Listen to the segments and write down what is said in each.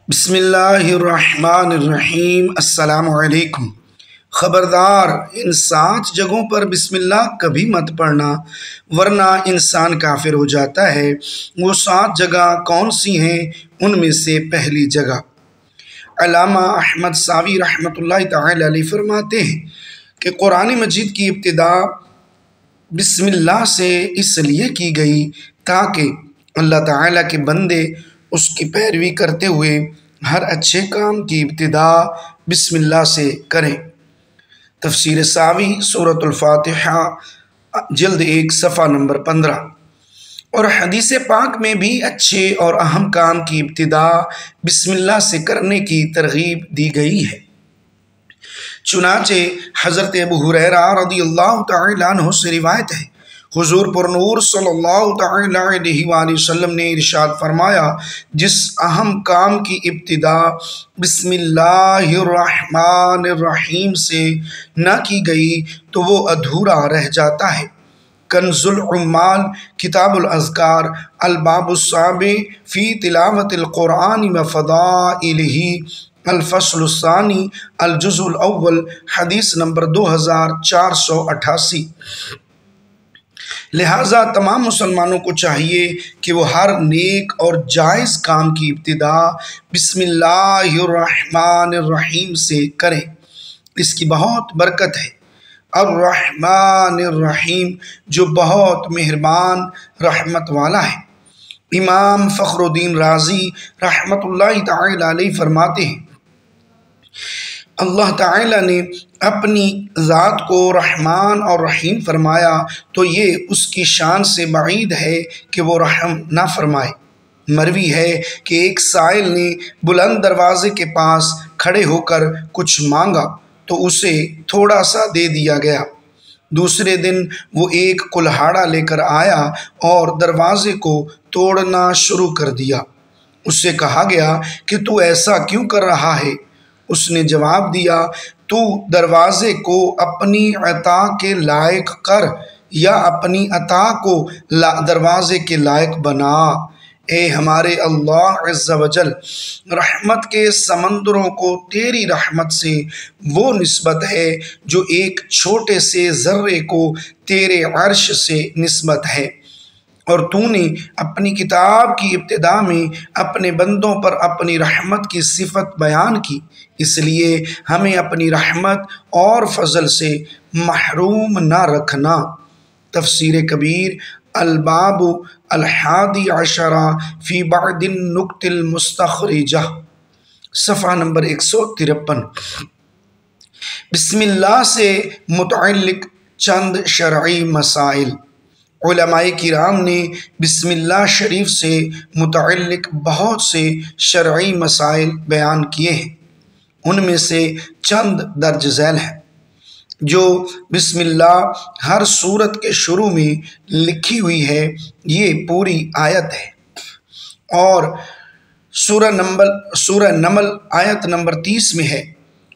بسم اللہ الرحمن الرحیم۔ السلام علیکم۔ خبردار، ان 7 جگہوں پر بسم اللہ کبھی مت پڑھنا ورنہ انسان کافر ہو جاتا ہے۔ وہ 7 جگہ کون سی ہیں؟ ان میں سے پہلی جگہ علامہ احمد ساوی رحمۃ اللہ تعالی علیہ فرماتے ہیں کہ قرآن مجید کی ابتدا بسم اللہ سے اس لیے کی گئی تاکہ اللہ تعالیٰ کے بندے اس کی پیروی کرتے ہوئے ہر اچھے کام کی ابتدا بسم اللہ سے کریں۔ تفسیر ساوی سورۃ الفاتحہ جلد 1 صفحہ نمبر 15۔ اور حدیث پاک میں بھی اچھے اور اہم کام کی ابتدا بسم اللہ سے کرنے کی ترغیب دی گئی ہے۔ چنانچہ حضرت ابو ہریرہ رضی اللہ تعالیٰ عنہ سے روایت ہے، حضور پر نور صلی اللہ تعالیٰ علیہ وآلہ وسلم نے ارشاد فرمایا، جس اہم کام کی ابتدا بسم اللہ الرحمن الرحیم سے نہ کی گئی تو وہ ادھورا رہ جاتا ہے۔ کنز العمال کتاب الاذکار الباب السابع فی تلاوت القرآن و فضائلہ الفصل الثانی الجزء الاول حدیث نمبر 2488۔ لہٰذا تمام مسلمانوں کو چاہیے کہ وہ ہر نیک اور جائز کام کی ابتدا بسم اللہ الرحمن الرحیم سے کریں۔ اس کی بہت برکت ہے۔ الرحمن الرحیم جو بہت مہربان رحمت والا ہے۔ امام فخر الدین رازی رحمۃ اللہ تعالی علیہ فرماتے ہیں، اللہ تعالیٰ نے اپنی ذات کو رحمان اور رحیم فرمایا تو یہ اس کی شان سے بعید ہے کہ وہ رحم نہ فرمائے۔ مروی ہے کہ ایک سائل نے بلند دروازے کے پاس کھڑے ہو کر کچھ مانگا تو اسے تھوڑا سا دے دیا گیا۔ دوسرے دن وہ ایک کلہاڑا لے کر آیا اور دروازے کو توڑنا شروع کر دیا۔ اس سے کہا گیا کہ تو ایسا کیوں کر رہا ہے؟ اس نے جواب دیا، تو دروازے کو اپنی عطا کے لائق کر یا اپنی عطا کو دروازے کے لائق بنا۔ اے ہمارے اللہ عز و جل، رحمت کے سمندروں کو تیری رحمت سے وہ نسبت ہے جو ایک چھوٹے سے ذرے کو تیرے عرش سے نسبت ہے، اور تو نے اپنی کتاب کی ابتدا میں اپنے بندوں پر اپنی رحمت کی صفت بیان کی، اس لیے ہمیں اپنی رحمت اور فضل سے محروم نہ رکھنا۔ تفسیر کبیر الباب الحادی عشرہ فی بعض النکت المستخرجہ صفحہ نمبر 153۔ بسم اللہ سے متعلق چند شرعی مسائل۔ علماء کرام نے بسم اللہ شریف سے متعلق بہت سے شرعی مسائل بیان کیے ہیں۔ ان میں سے چند درج ذیل ہیں۔ جو بسم اللہ ہر سورت کے شروع میں لکھی ہوئی ہے، یہ پوری آیت ہے، اور سورہ نمل آیت نمبر 30 میں ہے،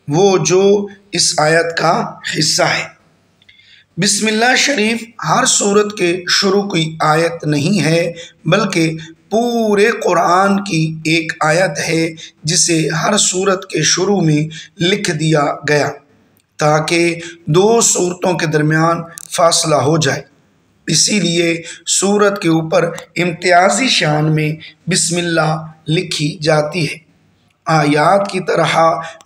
وہ جو اس آیت کا حصہ ہے۔ بسم اللہ شریف ہر سورت کے شروع کی آیت نہیں ہے، بلکہ پورے قرآن کی ایک آیت ہے جسے ہر سورت کے شروع میں لکھ دیا گیا تاکہ 2 سورتوں کے درمیان فاصلہ ہو جائے۔ اسی لیے سورت کے اوپر امتیازی شان میں بسم اللہ لکھی جاتی ہے۔ آیات کی طرح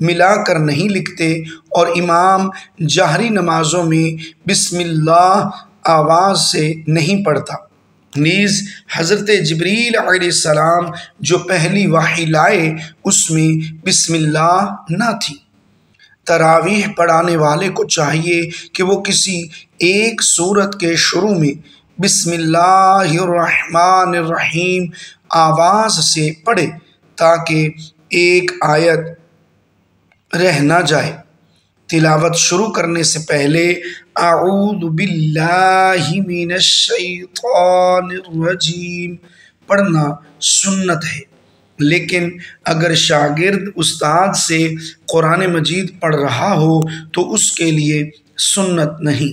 ملا کر نہیں لکھتے، اور امام جہری نمازوں میں بسم اللہ آواز سے نہیں پڑھتا۔ نیز حضرت جبریل علیہ السلام جو پہلی وحی لائے اس میں بسم اللہ نہ تھی۔ تراویح پڑھانے والے کو چاہیے کہ وہ کسی ایک سورت کے شروع میں بسم اللہ الرحمن الرحیم آواز سے پڑھے تاکہ ایک آیت رہ نہ جائے۔ تلاوت شروع کرنے سے پہلے اعوذ باللہ من الشیطان الرجیم پڑھنا سنت ہے، لیکن اگر شاگرد استاد سے قرآن مجید پڑھ رہا ہو تو اس کے لیے سنت نہیں۔